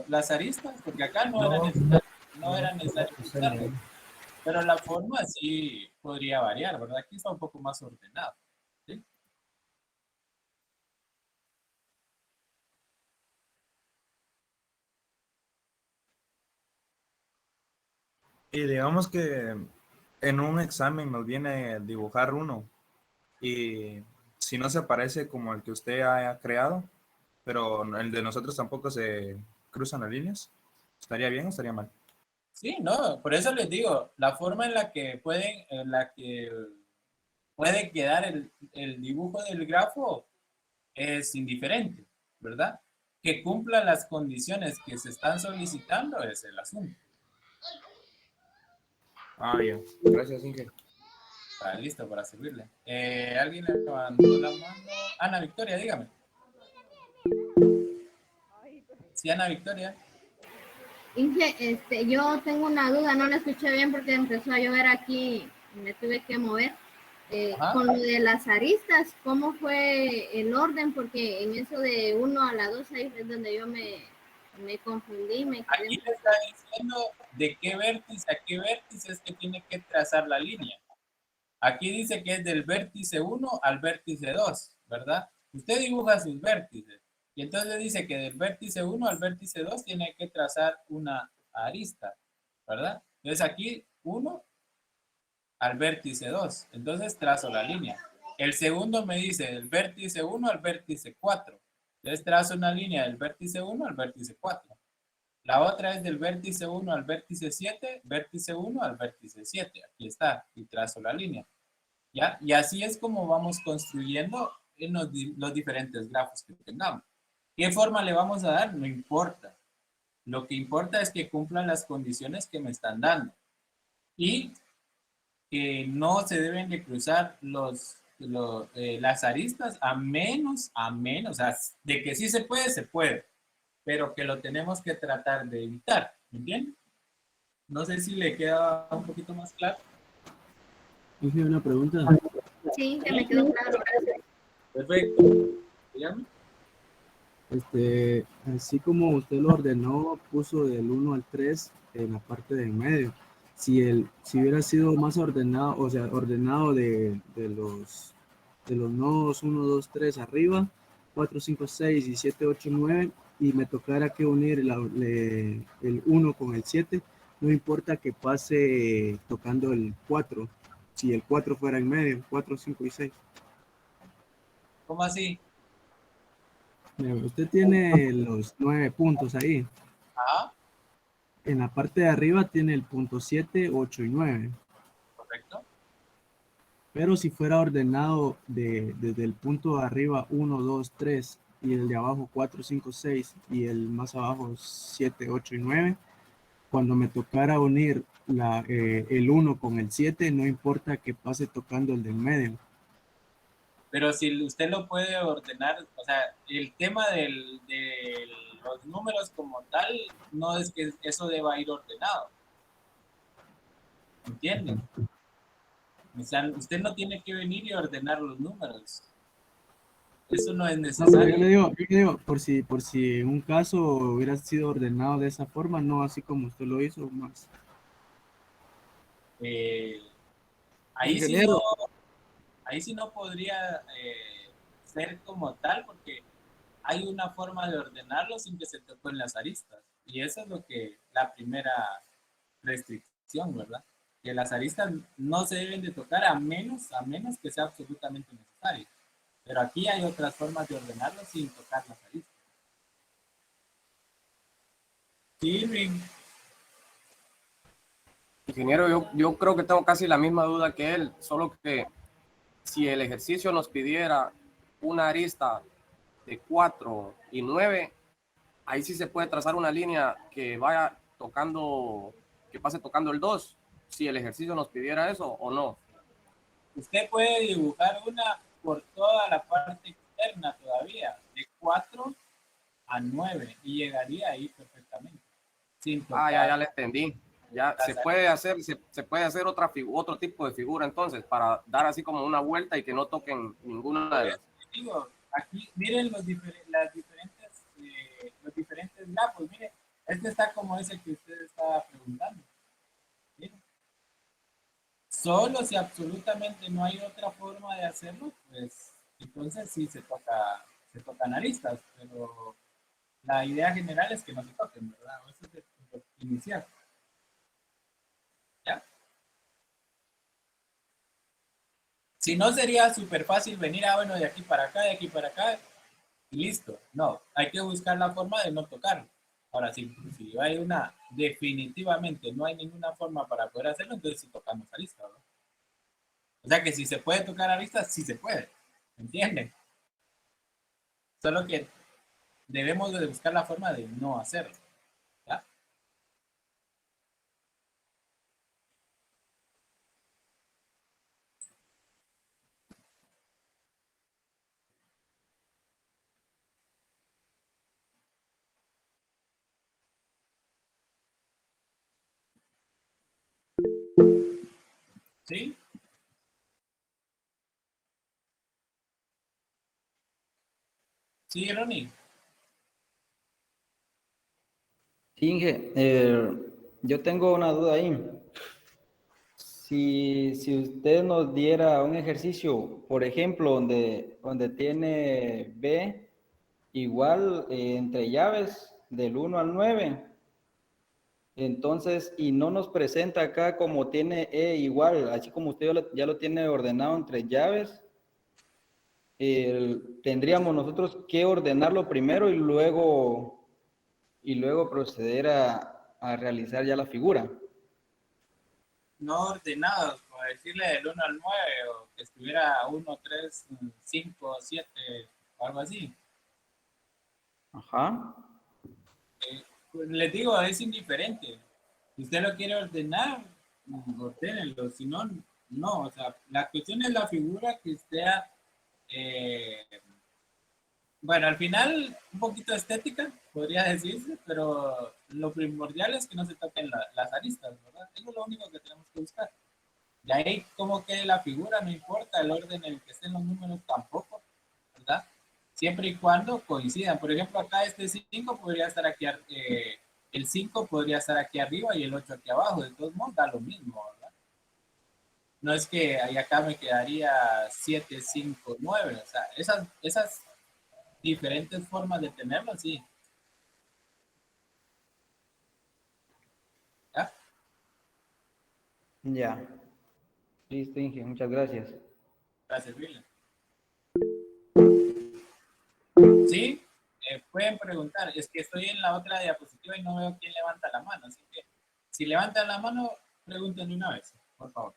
las aristas? Porque acá no era necesario cruzarlas. Pero la forma sí podría variar, ¿verdad? Aquí está un poco más ordenado. ¿Sí? Y digamos que en un examen nos viene a dibujar uno y si no se parece como el que usted haya creado, pero el de nosotros tampoco se cruzan las líneas, ¿estaría bien o estaría mal? Sí, no, por eso les digo, la forma en la que puede quedar el dibujo del grafo es indiferente, ¿verdad? Que cumpla las condiciones que se están solicitando es el asunto. Ah, bien. Gracias, Inge. Está listo para servirle. ¿Alguien le levantó la mano? Ana Victoria, dígame. Sí, Ana Victoria. Inge, yo tengo una duda, no la escuché bien porque empezó a llover aquí y me tuve que mover. Con lo de las aristas, ¿cómo fue el orden? Porque en eso de 1 a la 2 ahí es donde yo me confundí. Aquí le está diciendo de qué vértice a qué vértice es que tiene que trazar la línea. Aquí dice que es del vértice 1 al vértice 2, ¿verdad? Usted dibuja sus vértices. Y entonces dice que del vértice 1 al vértice 2 tiene que trazar una arista, ¿verdad? Entonces aquí 1 al vértice 2. Entonces trazo la línea. El segundo me dice del vértice 1 al vértice 4. Entonces trazo una línea del vértice 1 al vértice 4. La otra es del vértice 1 al vértice 7, vértice 1 al vértice 7. Aquí está, y trazo la línea. ¿Ya? Y así es como vamos construyendo en los diferentes grafos que tengamos. ¿Qué forma le vamos a dar? No importa. Lo que importa es que cumplan las condiciones que me están dando. Y que no se deben de cruzar las aristas a menos, o sea, de que sí se puede, pero que lo tenemos que tratar de evitar, ¿me entiendes? No sé si le queda un poquito más claro. Inge, una pregunta. Sí, que me quedó claro. Perfecto. Dígame. Así como usted lo ordenó, puso del 1 al 3 en la parte de en medio. Si hubiera sido más ordenado, o sea, ordenado de los nodos 1, 2, 3 arriba, 4, 5, 6 y 7, 8, 9, y me tocara que unir el 1 con el 7, no importa que pase tocando el 4, si el 4 fuera en medio, 4, 5 y 6. ¿Cómo así? Mira, usted tiene los 9 puntos ahí. Ajá. En la parte de arriba tiene el punto 7, 8 y 9. Correcto. Pero si fuera ordenado desde el punto de arriba 1, 2, 3 y el de abajo 4, 5, 6 y el más abajo 7, 8 y 9, cuando me tocara unir el 1 con el 7, no importa que pase tocando el del medio. Pero si usted lo puede ordenar, o sea, el tema de los números como tal, no es que eso deba ir ordenado. ¿Entienden? O sea, usted no tiene que venir y ordenar los números. Eso no es No, pero necesario. yo le digo, por si en un caso hubiera sido ordenado de esa forma, no así como usted lo hizo, más. Ahí Ingeniero. sí no podría ser como tal, porque hay una forma de ordenarlo sin que se toquen las aristas. Y eso es lo que la primera restricción, ¿verdad? Que las aristas no se deben de tocar a menos que sea absolutamente necesario. Pero aquí hay otras formas de ordenarlo sin tocar las aristas. Sí, Irving. Ingeniero, yo creo que tengo casi la misma duda que él, solo que si el ejercicio nos pidiera una arista de 4 y 9, ahí sí se puede trazar una línea que vaya tocando, que pase tocando el 2, si el ejercicio nos pidiera eso o no. Usted puede dibujar una por toda la parte externa todavía, de 4 a 9, y llegaría ahí perfectamente. Sin tocar. Ya le entendí. Ya se puede hacer otro tipo de figura entonces, para dar así como una vuelta y que no toquen ninguna de las. Digo, aquí miren los diferentes grafos. Miren, este está como ese que usted estaba preguntando. Miren. Solo si absolutamente no hay otra forma de hacerlo, pues entonces sí se tocan aristas, pero la idea general es que no se toquen, ¿verdad? Eso es lo inicial. ¿Ya? Si no, sería súper fácil venir, bueno, de aquí para acá, y listo. No, hay que buscar la forma de no tocarlo. Ahora, si hay definitivamente no hay ninguna forma para poder hacerlo, entonces sí tocamos aristas, ¿no? O sea que si se puede tocar aristas, sí se puede. ¿Entienden? Solo que debemos de buscar la forma de no hacerlo. ¿Ya? ¿Sí? Sí, Ronnie. Inge, yo tengo una duda ahí. Si usted nos diera un ejercicio, por ejemplo, donde tiene B igual entre llaves del 1 al 9, entonces, y no nos presenta acá como tiene E igual, así como usted ya lo tiene ordenado entre llaves, tendríamos nosotros que ordenarlo primero y luego proceder a realizar ya la figura. No ordenados, como decirle del 1 al 9, o que estuviera 1, 3, 5, 7, o algo así. Ajá. Pues les digo, es indiferente. Si usted lo quiere ordenar, ordénenlo. Si no, no. O sea, la cuestión es la figura que sea, bueno, al final un poquito estética, podría decirse, pero lo primordial es que no se toquen las aristas, ¿verdad? Eso es lo único que tenemos que buscar. De ahí, como quede la figura, no importa el orden en el que estén los números tampoco, ¿verdad? Siempre y cuando coincidan. Por ejemplo, acá este 5 podría estar aquí, el 5 podría estar aquí arriba y el 8 aquí abajo. De todos modos, da lo mismo, ¿verdad? No es que ahí acá me quedaría 7, 5, 9. O sea, esas diferentes formas de tenerlo, sí. ¿Ya? Ya. Listo, Inge, muchas gracias. Gracias, William. Sí, pueden preguntar. Es que estoy en la otra diapositiva y no veo quién levanta la mano. Así que si levantan la mano, pregunten una vez, por favor.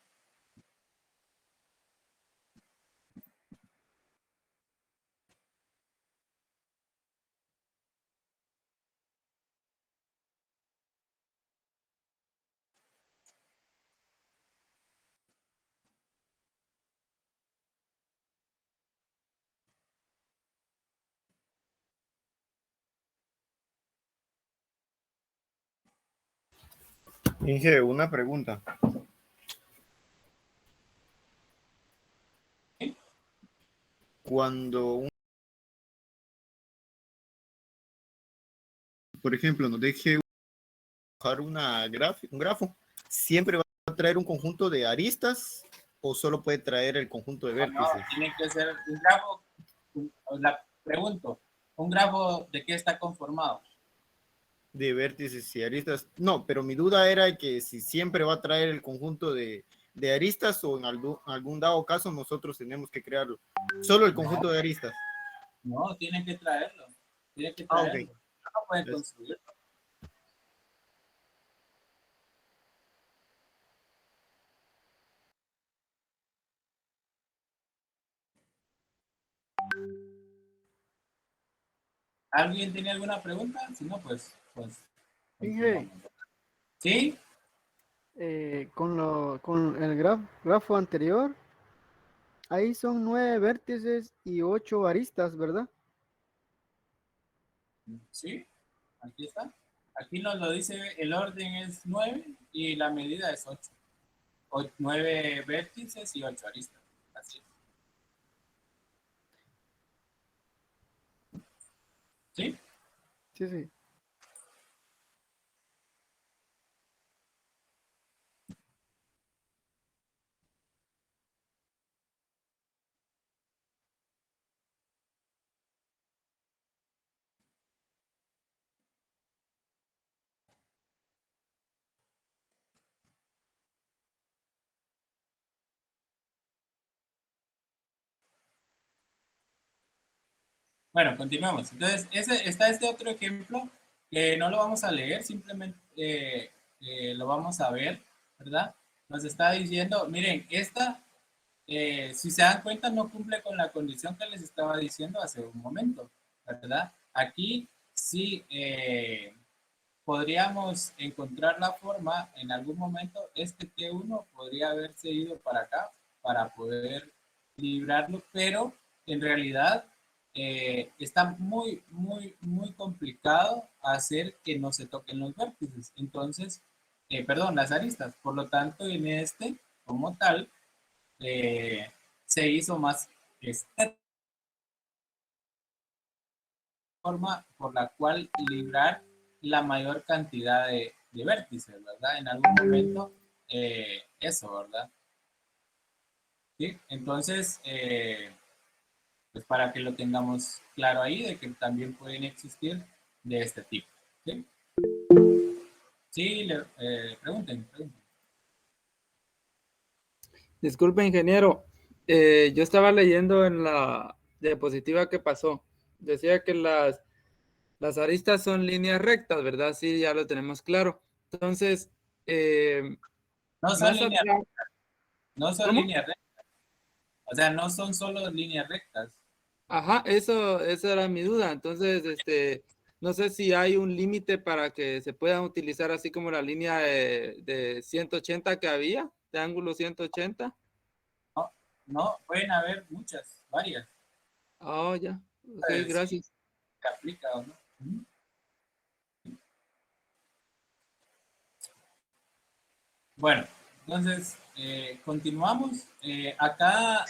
Inge, una pregunta. Cuando, por ejemplo, nos deje dibujar un grafo, ¿siempre va a traer un conjunto de aristas o solo puede traer el conjunto de vértices? No, tiene que ser un grafo. Pregunto, ¿un grafo de qué está conformado? De vértices y aristas. No, pero mi duda era que si siempre va a traer el conjunto de aristas o en algún dado caso nosotros tenemos que crearlo. Solo el conjunto de aristas. No, tiene que traerlo. Tiene que traerlo. Okay. No pueden construirlo. ¿Alguien tiene alguna pregunta? Si no, pues. Inge, ¿Sí? con el grafo anterior, ahí son 9 vértices y 8 aristas, ¿verdad? Sí, aquí está. Aquí nos lo dice, el orden es 9 y la medida es 8. 9 vértices y 8 aristas. Así es. ¿Sí? Sí, sí. Bueno, continuamos. Entonces, está este otro ejemplo que no lo vamos a leer, simplemente lo vamos a ver, ¿verdad? Nos está diciendo, miren, esta, si se dan cuenta, no cumple con la condición que les estaba diciendo hace un momento, ¿verdad? Aquí sí podríamos encontrar la forma, en algún momento, este T1 podría haberse ido para acá para poder librarlo, pero en realidad está muy, muy, muy complicado hacer que no se toquen los vértices. Entonces, perdón, las aristas. Por lo tanto, en este, como tal, se hizo más esta forma por la cual librar la mayor cantidad de vértices, ¿verdad? En algún momento, eso, ¿verdad? ¿Sí? Entonces, pues para que lo tengamos claro ahí, de que también pueden existir de este tipo. ¿Sí? Sí, pregunten. Disculpe, ingeniero. Yo estaba leyendo en la diapositiva que pasó. Decía que las aristas son líneas rectas, ¿verdad? Sí, ya lo tenemos claro. Entonces, No son más líneas atrás. rectas. No son ¿Cómo? líneas rectas. O sea, no son solo líneas rectas. Ajá, esa era mi duda. Entonces, no sé si hay un límite para que se puedan utilizar así como la línea de 180 que había, de ángulo 180. No, no, pueden haber muchas, varias. Oh, ya. Ok, Sí, gracias. que aplica o no. Ujú. Bueno, entonces, continuamos. Acá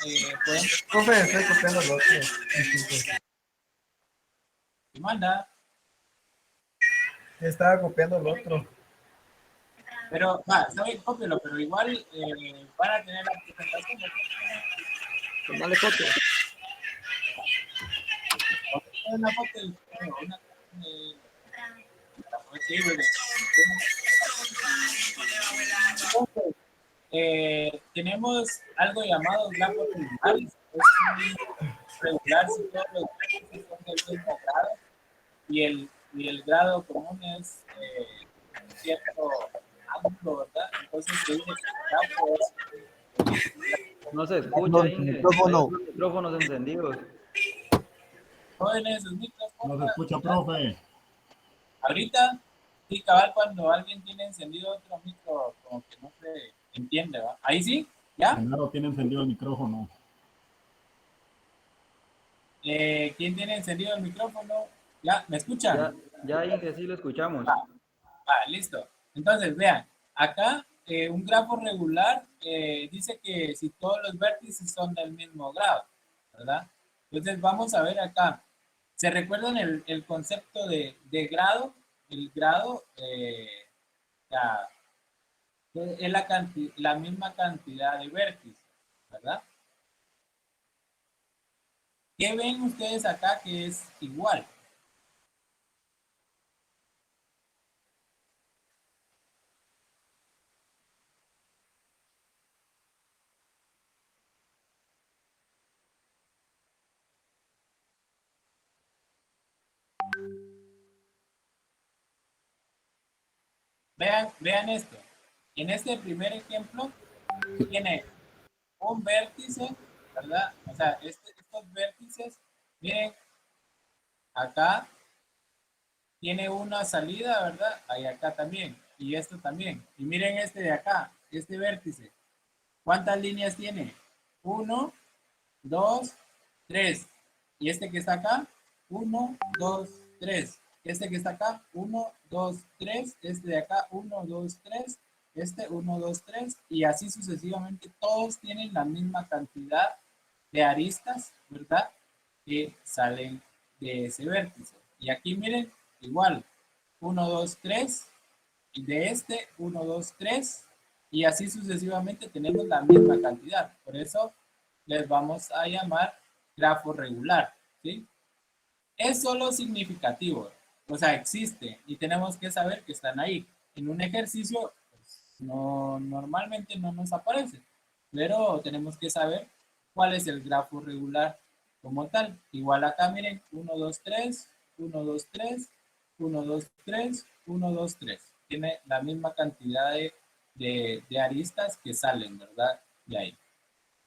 podemos... Profe, estoy copiando el otro. Disculpe. ¿Qué manda? Estaba copiando el otro. Pero, va, está bien, cópielo, pero igual van a tener la presentación. Tomarle foto. Una foto del una, sí, bueno. Entonces, tenemos algo llamado grafo regular. Es un regular si todos los vértices son del mismo grado y el grado común es cierto ángulo, ¿verdad? Entonces se dice que el grafo es... No se escucha, Inge. Hay otros micrófonos encendidos. Jóvenes, sus micrófonos. No se escucha, profe. Ahorita, sí, cabal, cuando alguien tiene encendido otro micro, como que no se entiende, ¿va? Ahí sí, ¿ya? Primero tiene encendido el micrófono. ¿Quién tiene encendido el micrófono? ¿Ya? ¿Me escuchan? Ya Inge, sí lo escuchamos. Listo. Entonces, vean, acá un grafo regular dice que si todos los vértices son del mismo grado, ¿verdad? Entonces, vamos a ver acá. ¿Se recuerdan el concepto de grado? El grado es la misma cantidad de vértices, ¿verdad? ¿Qué ven ustedes acá que es igual? Vean esto. En este primer ejemplo tiene un vértice, ¿verdad? O sea, estos vértices, miren, acá tiene una salida, ¿verdad? Ahí acá también. Y esto también. Y miren este de acá, este vértice. ¿Cuántas líneas tiene? 1, 2, 3. Y este que está acá, 1, 2, 3. Este que está acá, 1, 2, 3. Este de acá, 1, 2, 3. Este, 1, 2, 3. Y así sucesivamente, todos tienen la misma cantidad de aristas, ¿verdad? Que salen de ese vértice. Y aquí miren, igual, 1, 2, 3. Y de este, 1, 2, 3. Y así sucesivamente tenemos la misma cantidad. Por eso les vamos a llamar grafo regular, ¿sí? Es solo significativo, o sea, existe y tenemos que saber que están ahí. En un ejercicio, pues, normalmente no nos aparece, pero tenemos que saber cuál es el grafo regular como tal. Igual acá, miren, 1, 2, 3, 1, 2, 3, 1, 2, 3, 1, 2, 3. Tiene la misma cantidad de aristas que salen, ¿verdad? De ahí.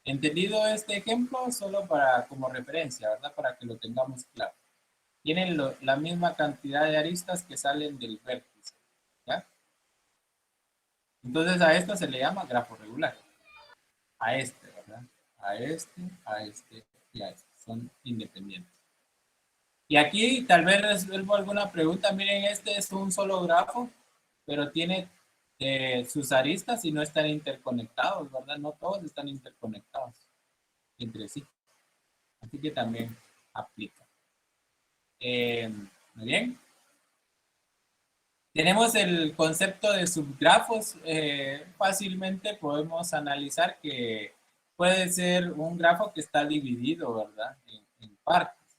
Entendido este ejemplo, solo para como referencia, ¿verdad? Para que lo tengamos claro. Tienen la misma cantidad de aristas que salen del vértice, ¿ya? Entonces a esto se le llama grafo regular. A este, ¿verdad? A este y a este. Son independientes. Y aquí tal vez resuelvo alguna pregunta. Miren, este es un solo grafo, pero tiene sus aristas y no están interconectados, ¿verdad? No todos están interconectados entre sí. Así que también aplica. Muy bien. Tenemos el concepto de subgrafos. Fácilmente podemos analizar que puede ser un grafo que está dividido, ¿verdad? En partes.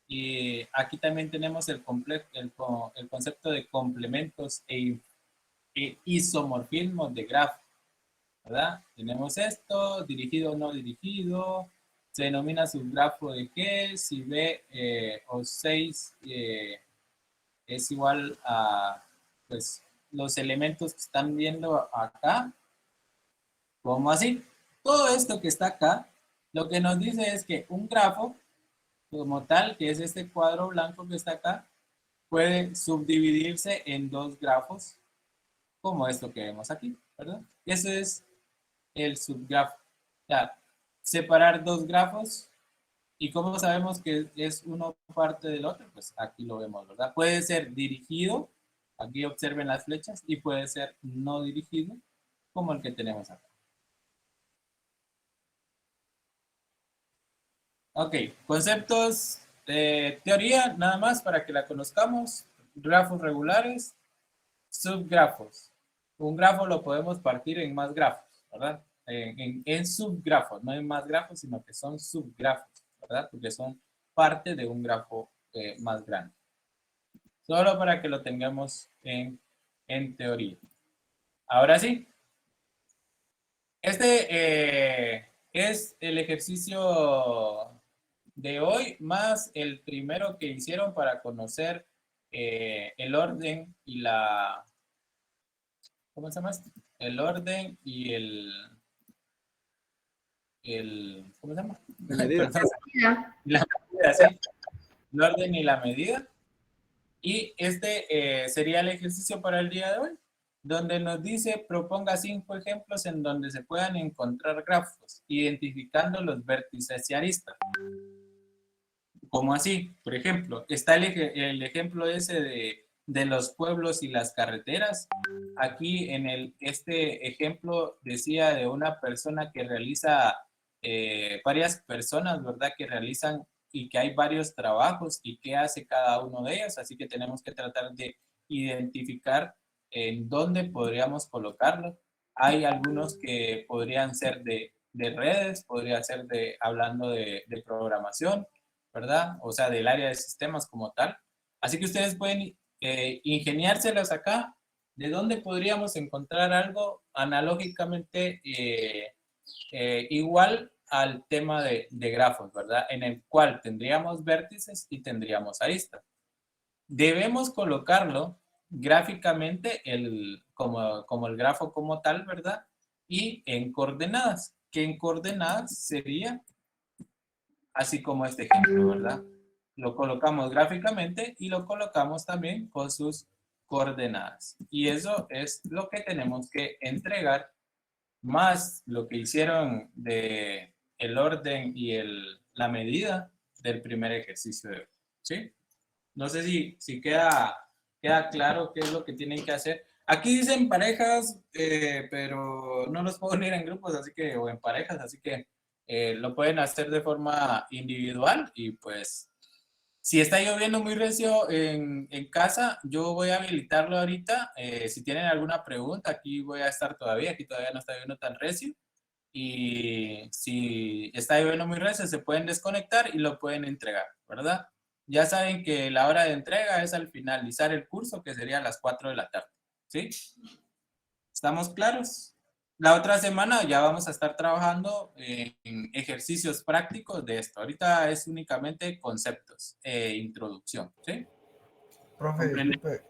Y aquí también tenemos el concepto de complementos e isomorfismos de grafo, ¿verdad? Tenemos esto, dirigido o no dirigido, se denomina subgrafo de qué, si B o 6 es igual a, pues, los elementos que están viendo acá, como así. Todo esto que está acá, lo que nos dice es que un grafo como tal, que es este cuadro blanco que está acá, puede subdividirse en dos grafos, como esto que vemos aquí, ¿verdad? Ese es el subgrafo. O sea, separar dos grafos. ¿Y cómo sabemos que es uno parte del otro? Pues aquí lo vemos, ¿verdad? Puede ser dirigido, aquí observen las flechas, y puede ser no dirigido, como el que tenemos acá. Ok, conceptos de teoría, nada más para que la conozcamos. Grafos regulares, subgrafos. Un grafo lo podemos partir en más grafos, ¿verdad? En subgrafos, no en más grafos, sino que son subgrafos, ¿verdad? Porque son parte de un grafo más grande. Solo para que lo tengamos en teoría. Ahora sí. Este es el ejercicio de hoy, más el primero que hicieron para conocer el orden y la... ¿Cómo se llama esto? El orden y ¿cómo se llama? La medida. La medida, sí. El orden y la medida. Y este sería el ejercicio para el día de hoy, donde nos dice, proponga 5 ejemplos en donde se puedan encontrar grafos, identificando los vértices y aristas. ¿Cómo así? Por ejemplo, está el ejemplo ese de los pueblos y las carreteras. Aquí en este ejemplo decía de una persona que realiza, varias personas, ¿verdad? Que realizan y que hay varios trabajos y qué hace cada uno de ellos. Así que tenemos que tratar de identificar en dónde podríamos colocarlo. Hay algunos que podrían ser de redes, podría ser hablando de programación, ¿verdad? O sea, del área de sistemas como tal. Así que ustedes pueden ingeniárselos acá. ¿De dónde podríamos encontrar algo analógicamente igual al tema de grafos, ¿verdad? En el cual tendríamos vértices y tendríamos aristas. Debemos colocarlo gráficamente como el grafo como tal, ¿verdad? Y en coordenadas, que en coordenadas sería así como este ejemplo, ¿verdad? Lo colocamos gráficamente y lo colocamos también con sus coordenadas. Y eso es lo que tenemos que entregar, más lo que hicieron de el orden y la medida del primer ejercicio de hoy, ¿sí? No sé si queda claro qué es lo que tienen que hacer. Aquí dicen parejas, pero no los puedo unir en grupos, así que, o en parejas, así que lo pueden hacer de forma individual. Y pues, si está lloviendo muy recio en casa, yo voy a habilitarlo ahorita. Si tienen alguna pregunta, aquí voy a estar todavía. Aquí todavía no está lloviendo tan recio. Y si está lloviendo muy recio, se pueden desconectar y lo pueden entregar, ¿verdad? Ya saben que la hora de entrega es al finalizar el curso, que sería a las 4 de la tarde, ¿sí? ¿Estamos claros? La otra semana ya vamos a estar trabajando en ejercicios prácticos de esto. Ahorita es únicamente conceptos, introducción, ¿sí? Profe, disculpe,